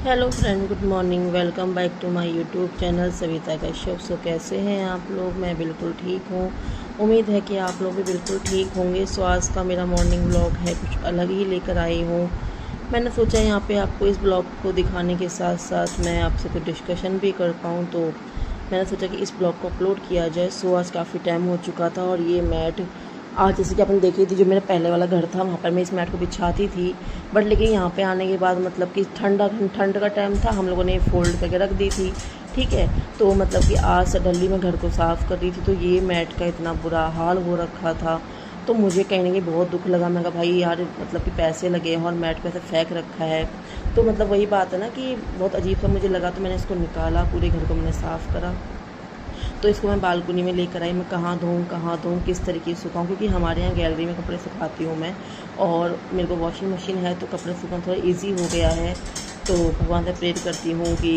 Hello friend, good morning. Welcome back to my YouTube channel Savita Kashyap. So कैसे हैं आप लोग? मैं बिल्कुल ठीक हूँ। उम्मीद है कि आप लोग भी बिल्कुल ठीक होंगे। सो आज का मेरा मॉर्निंग व्लॉग है, कुछ अलग ही लेकर आई हूँ। मैंने सोचा यहाँ पे आपको इस ब्लॉग को दिखाने के साथ साथ मैं आपसे कुछ डिस्कशन भी कर पाऊँ, तो मैंने सोचा कि इस ब्लॉग को अपलोड किया जाए। सो आज काफ़ी टाइम हो चुका था और ये मैट आज जैसे कि आपने देखी थी, जो मेरा पहले वाला घर था वहाँ पर मैं इस मैट को बिछाती थी। बट लेकिन यहाँ पे आने के बाद मतलब कि ठंड का टाइम था, हम लोगों ने फोल्ड करके रख दी थी। ठीक है, तो मतलब कि आज सडनली मैं घर को साफ़ कर रही थी तो ये मैट का इतना बुरा हाल हो रखा था। तो मुझे कहीं ना कहीं बहुत दुख लगा। मैं कहा भाई यार, मतलब कि पैसे लगे हैं और मैट पे ऐसे फेंक रखा है। तो मतलब वही बात है ना कि बहुत अजीब सा मुझे लगा, तो मैंने इसको निकाला, पूरे घर को मैंने साफ़ करा। तो इसको मैं बालकनी में लेकर आई। मैं कहाँ धोऊँ किस तरीके से सुखाऊँ, क्योंकि हमारे यहाँ गैलरी में कपड़े सुखाती हूँ मैं, और मेरे को वॉशिंग मशीन है तो कपड़े सुखाना थोड़ा इजी हो गया है। तो भगवान से प्रेयर करती हूँ कि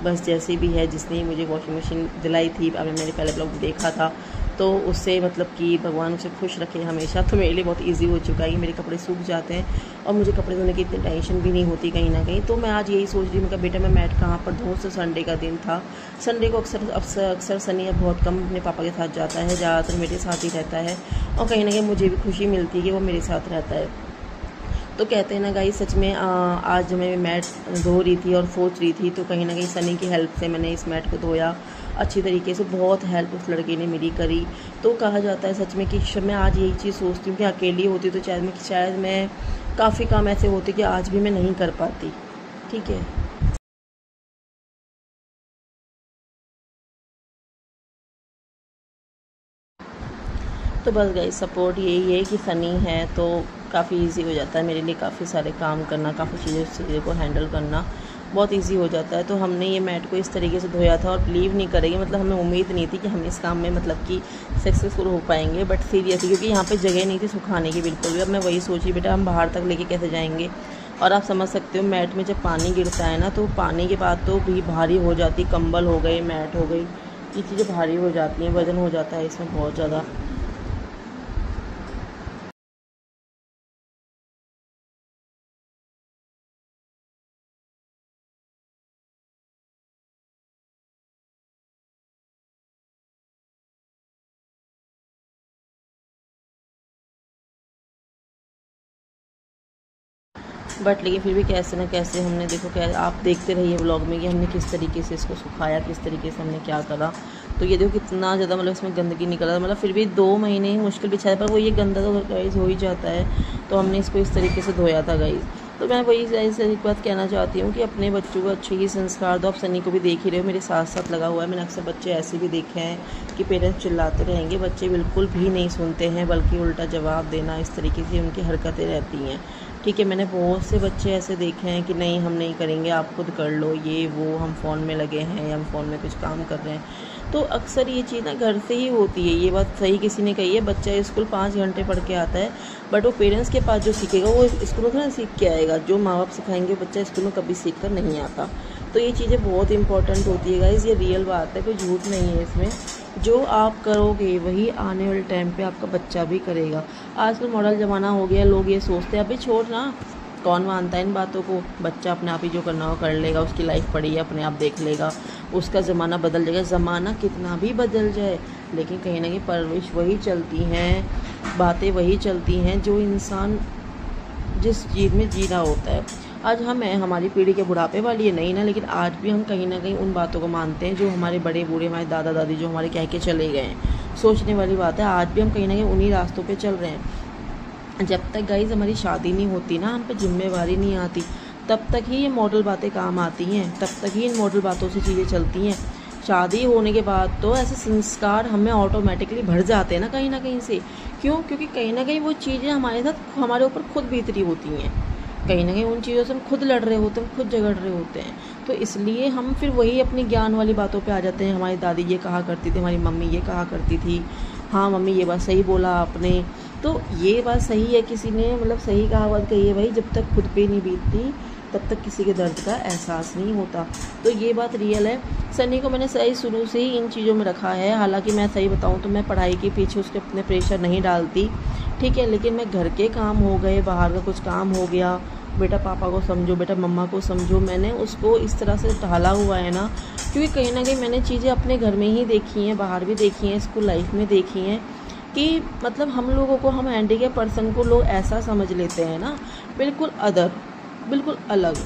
बस जैसे भी है, जिसने मुझे वॉशिंग मशीन दिलाई थी, आपने मेरे पहले ब्लॉग देखा था, तो उससे मतलब कि भगवान उसे खुश रखे हमेशा। तो मेरे लिए बहुत इजी हो चुका है कि मेरे कपड़े सूख जाते हैं और मुझे कपड़े धोने की इतनी टेंशन भी नहीं होती कहीं ना कहीं। तो मैं आज यही सोच रही हूँ, बेटा मैं मैट कहाँ पर धोऊँ। तो संडे का दिन था। संडे को अक्सर सनी अब बहुत कम अपने पापा के साथ जाता है, ज़्यादातर मेरे साथ ही रहता है, और कहीं ना कहीं मुझे भी खुशी मिलती है कि वो मेरे साथ रहता है। तो कहते हैं ना गाइस, सच में आज जब मैं मैट धो रही थी और सोच रही थी, तो कहीं ना कहीं सनी की हेल्प से मैंने इस मैट को धोया अच्छी तरीके से। बहुत हेल्प उस लड़के ने मेरी करी। तो कहा जाता है सच में कि मैं आज यही चीज़ सोचती हूँ कि अकेली होती तो शायद मैं काफ़ी काम ऐसे होते कि आज भी मैं नहीं कर पाती। ठीक है। तो बस गाइस, सपोर्ट यही है कि सनी है तो काफ़ी इजी हो जाता है मेरे लिए, काफ़ी सारे काम करना, काफ़ी चीज़ों को हैंडल करना बहुत इजी हो जाता है। तो हमने ये मैट को इस तरीके से धोया था, और बिलीव नहीं करेंगे, मतलब हमें उम्मीद नहीं थी कि हम इस काम में मतलब कि सक्सेसफुल हो पाएंगे। बट सीरियसली, क्योंकि यहाँ पे जगह नहीं थी सुखाने की बिल्कुल भी। अब मैं वही सोची, बेटा हम बाहर तक लेके कैसे जाएंगे। और आप समझ सकते हो, मैट में जब पानी गिरता है ना, तो पानी के बाद तो भी भारी हो जाती, कंबल हो गए, मैट हो गई, ये चीज़ें भारी हो जाती हैं, वज़न हो जाता है इसमें बहुत ज़्यादा। बट लेकिन फिर भी कैसे ना कैसे हमने, देखो क्या, आप देखते रहिए व्लॉग में कि हमने किस तरीके से इसको सुखाया, किस तरीके से हमने क्या करा। तो ये देखो कितना ज़्यादा मतलब इसमें गंदगी निकला, मतलब फिर भी 2 महीने ही मुश्किल भी छाया, पर वो ये गंदा तो गाइस हो ही जाता है। तो हमने इसको इस तरीके से धोया था गाइस। तो मैं वही गाइस एक बात कहना चाहती हूँ कि अपने बच्चों को अच्छे ही संस्कार दो। आप सनी को भी देख ही रहे हो, मेरे साथ साथ लगा हुआ है। मैंने अक्सर बच्चे ऐसे भी देखे हैं कि पेरेंट्स चिल्लाते रहेंगे, बच्चे बिल्कुल भी नहीं सुनते हैं, बल्कि उल्टा जवाब देना, इस तरीके से उनकी हरकतें रहती हैं। ठीक है, मैंने बहुत से बच्चे ऐसे देखे हैं कि नहीं हम नहीं करेंगे, आप खुद कर लो, ये वो, हम फ़ोन में लगे हैं या हम फ़ोन में कुछ काम कर रहे हैं। तो अक्सर ये चीज़ ना घर से ही होती है। ये बात सही किसी ने कही है, बच्चा स्कूल 5 घंटे पढ़ के आता है, बट वो पेरेंट्स के पास जो सीखेगा वो स्कूल में थोड़ा सीख के आएगा। जो माँ बाप सिखाएंगे बच्चा स्कूल में कभी सीख कर नहीं आता। तो ये चीज़ें बहुत इंपॉर्टेंट होती है गाइज़, ये रियल बात है, कोई झूठ नहीं है इसमें। जो आप करोगे वही आने वाले टाइम पे आपका बच्चा भी करेगा। आजकल मॉडल ज़माना हो गया, लोग ये सोचते हैं अभी छोड़ ना, कौन मानता है इन बातों को, बच्चा अपने आप ही जो करना हो कर लेगा, उसकी लाइफ पड़ी है, अपने आप देख लेगा, उसका ज़माना बदल जाएगा। ज़माना कितना भी बदल जाए, लेकिन कहीं ना कहीं परवरिश वही चलती हैं, बातें वही चलती हैं जो इंसान जिस चीज़ में जी रहा होता है। आज हम हैं, हमारी पीढ़ी के बुढ़ापे वाली है नहीं ना, लेकिन आज भी हम कहीं ना कहीं उन बातों को मानते हैं जो हमारे बड़े बूढ़े, हमारे दादा दादी जो हमारे कह के चले गए हैं। सोचने वाली बात है, आज भी हम कहीं ना कहीं उन्हीं रास्तों पे चल रहे हैं। जब तक गाइज हमारी शादी नहीं होती ना, हम पे जिम्मेवारी नहीं आती, तब तक ही ये मॉडल बातें काम आती हैं, तब तक ही इन मॉडल बातों से चीज़ें चलती हैं। शादी होने के बाद तो ऐसे संस्कार हमें ऑटोमेटिकली भर जाते हैं ना कहीं से। क्यों? क्योंकि कहीं ना कहीं वो चीज़ें हमारे साथ, हमारे ऊपर खुद बीत रही होती हैं। कहीं ना कहीं उन चीज़ों से हम खुद लड़ रहे होते हैं, हम खुद झगड़ रहे होते हैं। तो इसलिए हम फिर वही अपनी ज्ञान वाली बातों पे आ जाते हैं। हमारी दादी ये कहा करती थी, हमारी मम्मी ये कहा करती थी, हाँ मम्मी ये बात सही बोला आपने। तो ये बात सही है, किसी ने मतलब सही कहावत कही है भाई, जब तक खुद पे नहीं बीतती तब तक किसी के दर्द का एहसास नहीं होता। तो ये बात रियल है। सनी को मैंने सही शुरू से ही इन चीज़ों में रखा है। हालांकि मैं सही बताऊं तो मैं पढ़ाई के पीछे उसके अपने प्रेशर नहीं डालती, ठीक है, लेकिन मैं घर के काम हो गए, बाहर का कुछ काम हो गया, बेटा पापा को समझो, बेटा मम्मा को समझो, मैंने उसको इस तरह से ढाला हुआ है ना, क्योंकि कहीं ना कहीं मैंने चीज़ें अपने घर में ही देखी हैं, बाहर भी देखी हैं, स्कूल लाइफ में देखी हैं कि मतलब हम लोगों को, हम हैंडीकैप पर्सन को लोग ऐसा समझ लेते हैं ना, बिल्कुल बिल्कुल अलग,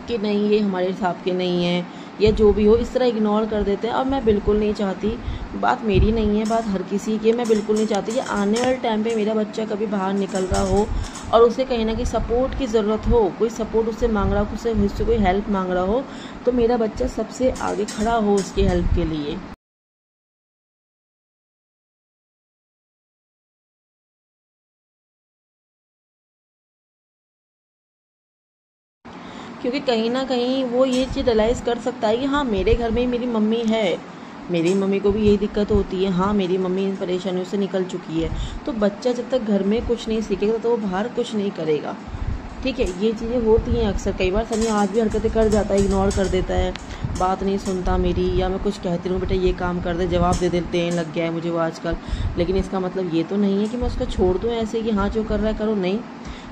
कि नहीं ये हमारे हिसाब के नहीं है या जो भी हो, इस तरह इग्नोर कर देते हैं। और मैं बिल्कुल नहीं चाहती, बात मेरी नहीं है, बात हर किसी की, मैं बिल्कुल नहीं चाहती कि आने वाले टाइम पे मेरा बच्चा कभी बाहर निकल रहा हो और उसे कहीं ना कहीं सपोर्ट की ज़रूरत हो, कोई सपोर्ट उससे मांग रहा हो, उससे कोई हेल्प मांग रहा हो, तो मेरा बच्चा सबसे आगे खड़ा हो उसकी हेल्प के लिए। क्योंकि कहीं न कहीं वो ये चीज़ रियलाइज़ कर सकता है कि हाँ, मेरे घर में ही मेरी मम्मी है, मेरी मम्मी को भी यही दिक्कत होती है, हाँ, मेरी मम्मी इन परेशानियों से निकल चुकी है। तो बच्चा जब तक घर में कुछ नहीं सीखेगा तो वो बाहर कुछ नहीं करेगा, ठीक है। ये चीज़ें होती हैं अक्सर, कई बार सनी आज भी हरकतें कर जाता है, इग्नोर कर देता है, बात नहीं सुनता मेरी, या मैं कुछ कहती हूँ बेटा ये काम कर दे, जवाब दे देने लग गया है मुझे वो आजकल। लेकिन इसका मतलब ये तो नहीं है कि मैं उसको छोड़ दूँ ऐसे कि हाँ जो कर रहा है करो, नहीं,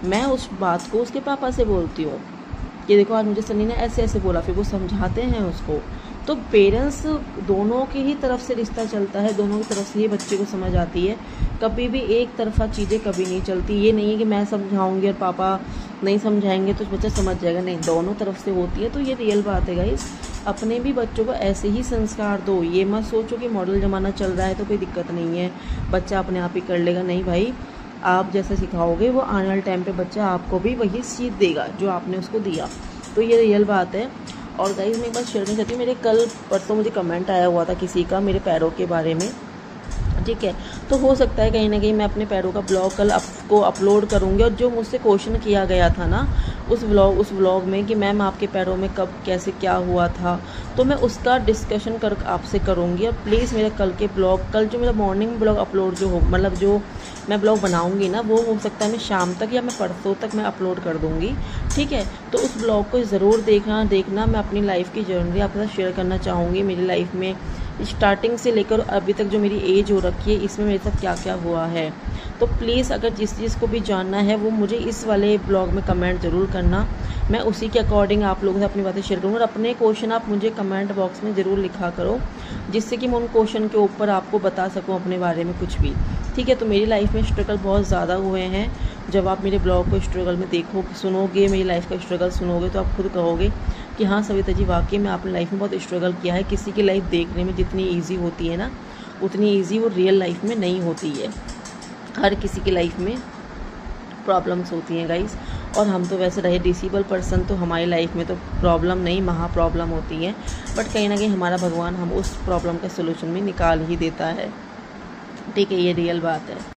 मैं उस बात को उसके पापा से बोलती हूँ कि देखो आज मुझे सनी ने ऐसे ऐसे बोला, फिर वो समझाते हैं उसको। तो पेरेंट्स दोनों की ही तरफ से रिश्ता चलता है, दोनों की तरफ से ही बच्चे को समझ आती है, कभी भी एक तरफा चीज़ें कभी नहीं चलती। ये नहीं है कि मैं समझाऊंगी और पापा नहीं समझाएंगे तो बच्चा समझ जाएगा, नहीं, दोनों तरफ से होती है। तो ये रियल बात है गाइस, अपने भी बच्चों को ऐसे ही संस्कार दो, ये मत सोचो कि मॉडल ज़माना चल रहा है तो कोई दिक्कत नहीं है, बच्चा अपने आप ही कर लेगा। नहीं भाई, आप जैसा सिखाओगे वो आने वाले टाइम पे बच्चा आपको भी वही सीख देगा जो आपने उसको दिया। तो ये रियल बात है। और गाइस मैं एक बात शेयर करना चाहती हूँ, मेरे कल परसों मुझे कमेंट आया हुआ था किसी का मेरे पैरों के बारे में, ठीक है। तो हो सकता है कहीं ना कहीं मैं अपने पैरों का ब्लॉग कल आपको अपलोड करूँगी। और जो मुझसे क्वेश्चन किया गया था ना उस व्लॉग में कि मैम आपके पैरों में कब कैसे क्या हुआ था, तो मैं उसका डिस्कशन कर आपसे करूँगी। और प्लीज़ मेरा कल जो मेरा मॉर्निंग ब्लॉग अपलोड जो हो, मतलब जो मैं ब्लॉग बनाऊंगी ना, वो हो सकता है मैं शाम तक या मैं परसों तक मैं अपलोड कर दूँगी, ठीक है। तो उस ब्लॉग को ज़रूर देखना। मैं अपनी लाइफ की जर्नी आपके साथ शेयर करना चाहूँगी, मेरी लाइफ में स्टार्टिंग से लेकर अभी तक जो मेरी एज हो रखी है इसमें मेरे साथ क्या क्या हुआ है। तो प्लीज़ अगर जिस चीज़ को भी जानना है वो मुझे इस वाले ब्लॉग में कमेंट ज़रूर करना, मैं उसी के अकॉर्डिंग आप लोगों से अपनी बातें शेयर करूँगा। और अपने क्वेश्चन आप मुझे कमेंट बॉक्स में ज़रूर लिखा करो, जिससे कि मैं उन क्वेश्चन के ऊपर आपको बता सकूँ अपने बारे में कुछ भी, ठीक है। तो मेरी लाइफ में स्ट्रगल बहुत ज़्यादा हुए हैं, जब आप मेरे ब्लॉग को स्ट्रगल में सुनोगे, मेरी लाइफ का स्ट्रगल सुनोगे तो आप खुद कहोगे कि हाँ सविता जी वाकई में आपने लाइफ में बहुत स्ट्रगल किया है। किसी की लाइफ देखने में जितनी ईजी होती है ना, उतनी ईजी वो रियल लाइफ में नहीं होती है। हर किसी की लाइफ में प्रॉब्लम्स होती हैं गाइस, और हम तो वैसे रहे डिसेबल पर्सन, तो हमारी लाइफ में तो प्रॉब्लम नहीं महा प्रॉब्लम होती है, बट कहीं ना कहीं हमारा भगवान हम उस प्रॉब्लम का सोल्यूशन भी निकाल ही देता है, ठीक है। ये रियल बात है।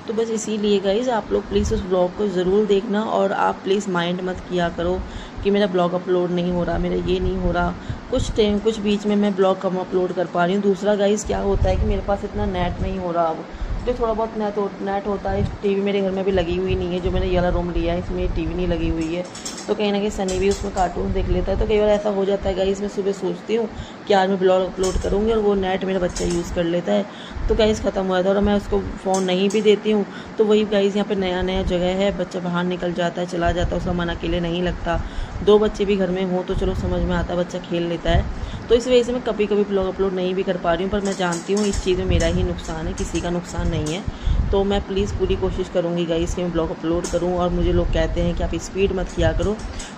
तो बस इसीलिए गाइज़ आप लोग प्लीज़ उस ब्लॉग को ज़रूर देखना। और आप प्लीज़ माइंड मत किया करो कि मेरा ब्लॉग अपलोड नहीं हो रहा, मेरा ये नहीं हो रहा। कुछ बीच में मैं ब्लॉग कम अपलोड कर पा रही हूँ। दूसरा गाइज़ क्या होता है कि मेरे पास इतना नेट नहीं हो रहा, अब जो थोड़ा बहुत नेट होता है, टीवी मेरे घर में भी लगी हुई नहीं है, जो मैंने ये वाला रूम लिया है इसमें टीवी नहीं लगी हुई है, तो कहीं ना कहीं सनी भी उसमें कार्टून देख लेता है। तो कई बार ऐसा हो जाता है गाइस, मैं सुबह सोचती हूँ कि आज मैं ब्लॉग अपलोड करूँगी और वो नेट मेरा बच्चा यूज़ कर लेता है, तो गाइस ख़त्म हो जाता है। और मैं उसको फ़ोन नहीं भी देती हूँ तो वही गाइस, यहाँ पे नया जगह है, बच्चा बाहर निकल जाता है, चला जाता है, उसका मन अकेले नहीं लगता। 2 बच्चे भी घर में हों तो चलो समझ में आता है, बच्चा खेल लेता है। तो इस वजह से मैं कभी कभी ब्लॉग अपलोड नहीं भी कर पा रही हूँ, पर मैं जानती हूँ इस चीज़ में मेरा ही नुकसान है, किसी का नुकसान नहीं है। तो मैं प्लीज़ पूरी कोशिश करूँगी गाइस कि मैं ब्लॉग अपलोड करूँ। और मुझे लोग कहते हैं कि आप स्पीड मत किया करो,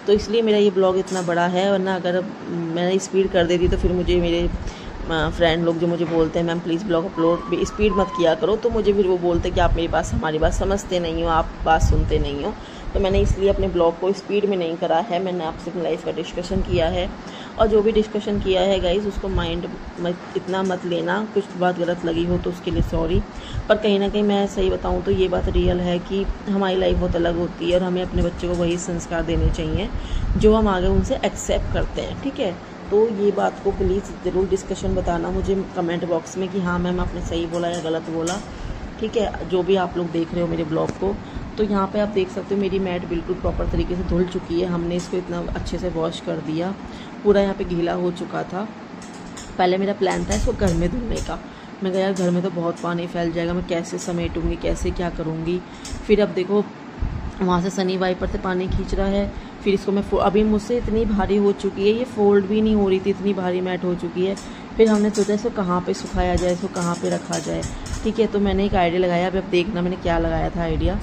तो इसलिए मेरा ये ब्लॉग इतना बड़ा है, वरना अगर मैंने स्पीड कर देती तो फिर मुझे मेरे फ्रेंड लोग जो मुझे बोलते हैं ma'am please blog upload speed मत किया करो, तो मुझे फिर वो बोलते हैं कि आप हमारी बात समझते नहीं हो, आप बात सुनते नहीं हो। तो मैंने इसलिए अपने ब्लॉग को स्पीड में नहीं करा है, मैंने आपसे अपनी लाइफ का डिस्कशन किया है। और जो भी डिस्कशन किया है गाइज़ उसको माइंड इतना मत लेना, कुछ बात गलत लगी हो तो उसके लिए सॉरी। पर कहीं ना कहीं मैं सही बताऊं तो ये बात रियल है कि हमारी लाइफ बहुत अलग होती है और हमें अपने बच्चों को वही संस्कार देने चाहिए जो हम आगे उनसे एक्सेप्ट करते हैं, ठीक है। तो ये बात को प्लीज़ ज़रूर डिस्कशन बताना मुझे कमेंट बॉक्स में कि हाँ मैम आपने सही बोला या गलत बोला, ठीक है, जो भी आप लोग देख रहे हो मेरे ब्लॉग को। तो यहाँ पे आप देख सकते हो मेरी मैट बिल्कुल प्रॉपर तरीके से धुल चुकी है। हमने इसको इतना अच्छे से वॉश कर दिया, पूरा यहाँ पे गीला हो चुका था। पहले मेरा प्लान था इसको घर में धुलने का। मैं कहा यार घर में तो बहुत पानी फैल जाएगा, मैं कैसे समेटूंगी, कैसे क्या करूँगी। फिर अब देखो वहाँ से सनी वाइपर से पानी खींच रहा है। फिर इसको मैं अभी मुझसे इतनी भारी हो चुकी है, ये फोल्ड भी नहीं हो रही थी, इतनी भारी मैट हो चुकी है। फिर हमने सोचा इसको कहाँ पे सुखाया जाए, इसको कहाँ पे रखा जाए। ठीक है, तो मैंने एक आइडिया लगाया। अभी अब देखना मैंने क्या लगाया था आइडिया,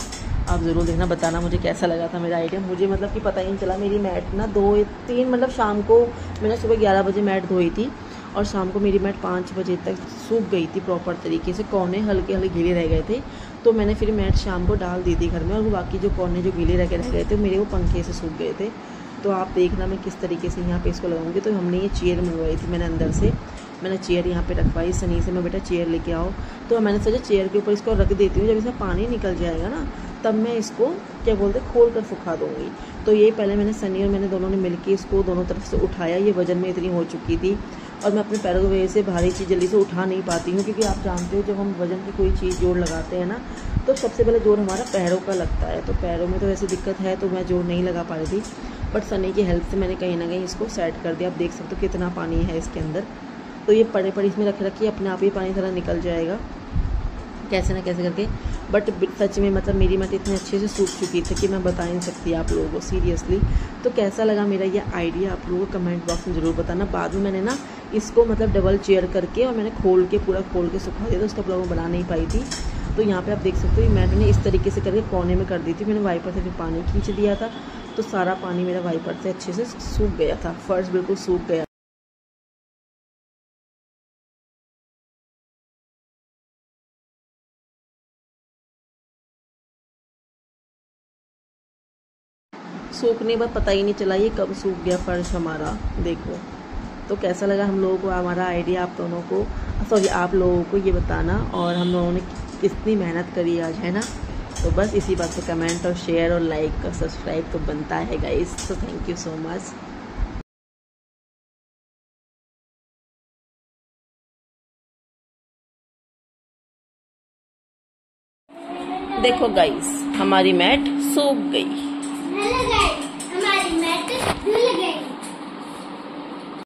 आप ज़रूर देखना, बताना मुझे कैसा लगा था मेरा आइडिया। मुझे मतलब कि पता ही नहीं चला, मेरी मैट ना 2-3 मतलब शाम को मैंने सुबह 11 बजे मैट धोई थी और शाम को मेरी मैट 5 बजे तक सूख गई थी प्रॉपर तरीके से। कोने हल्के हल्के गीले रह गए थे, तो मैंने फिर मैट शाम को डाल दी थी घर में, और वो बाकी जो कोने जो गीले रह गए थे मेरे वो पंखे से सूख गए थे। तो आप देखना मैं किस तरीके से यहाँ पे इसको लगाऊंगी। तो हमने ये चेयर मंगवाई थी मैंने अंदर से, मैंने चेयर यहाँ पे रखवाई। सनी से मैं बेटा चेयर लेके आओ, तो मैंने सोचा चेयर के ऊपर इसको रख देती हूँ, जब इसमें पानी निकल जाएगा ना तब मैं इसको क्या बोलते खोल कर सुखा दूँगी। तो ये पहले मैंने सनी और मैंने दोनों ने मिलकर इसको दोनों तरफ से उठाया। ये वजन में इतनी हो चुकी थी और मैं अपने पैरों की वजह से भारी चीज़ जल्दी से उठा नहीं पाती हूँ, क्योंकि आप जानते हो जब हम वजन की कोई चीज़ जोड़ लगाते हैं ना तो सबसे पहले जोर हमारा पैरों का लगता है। तो पैरों में तो वैसे दिक्कत है, तो मैं जोर नहीं लगा पा रही थी, बट सनी की हेल्प से मैंने कहीं ना कहीं इसको सेट कर दिया। आप देख सकते हो कितना पानी है इसके अंदर। तो ये पड़े पड़े इसमें रख रखिए, अपने आप ही पानी थोड़ा निकल जाएगा कैसे ना कैसे करके। बट सच में मतलब मेरी मैट इतने अच्छे से सूख चुकी थी कि मैं बता नहीं सकती आप लोगों को सीरियसली। तो कैसा लगा मेरा ये आइडिया आप लोगों को कमेंट बॉक्स में ज़रूर बताना। बाद में मैंने ना इसको मतलब डबल चेयर करके और मैंने पूरा खोल के सुखा दिया था, उसका ब्लॉग बना नहीं पाई थी। तो यहाँ पे आप देख सकते हो मैंने इस तरीके से करके कोने में कर दी थी। मैंने वाइपर से फिर पानी खींच दिया था, तो सारा पानी मेरा वाइपर से अच्छे से सूख गया था, फर्श बिल्कुल सूख गया। सूखने बाद पता ही नहीं चला ये कब सूख गया फर्श हमारा, देखो। तो कैसा लगा हम लोगों को हमारा आइडिया, आप दोनों को आप लोगों को ये बताना। और हम लोगों ने कितनी मेहनत करी आज, है ना। तो बस इसी बात पे कमेंट और शेयर और लाइक और सब्सक्राइब तो बनता है गाइस। तो थैंक यू सो मच। देखो गाइस हमारी मैट सूख गई। हेलो गाइस, हमारी मैट धुल गई।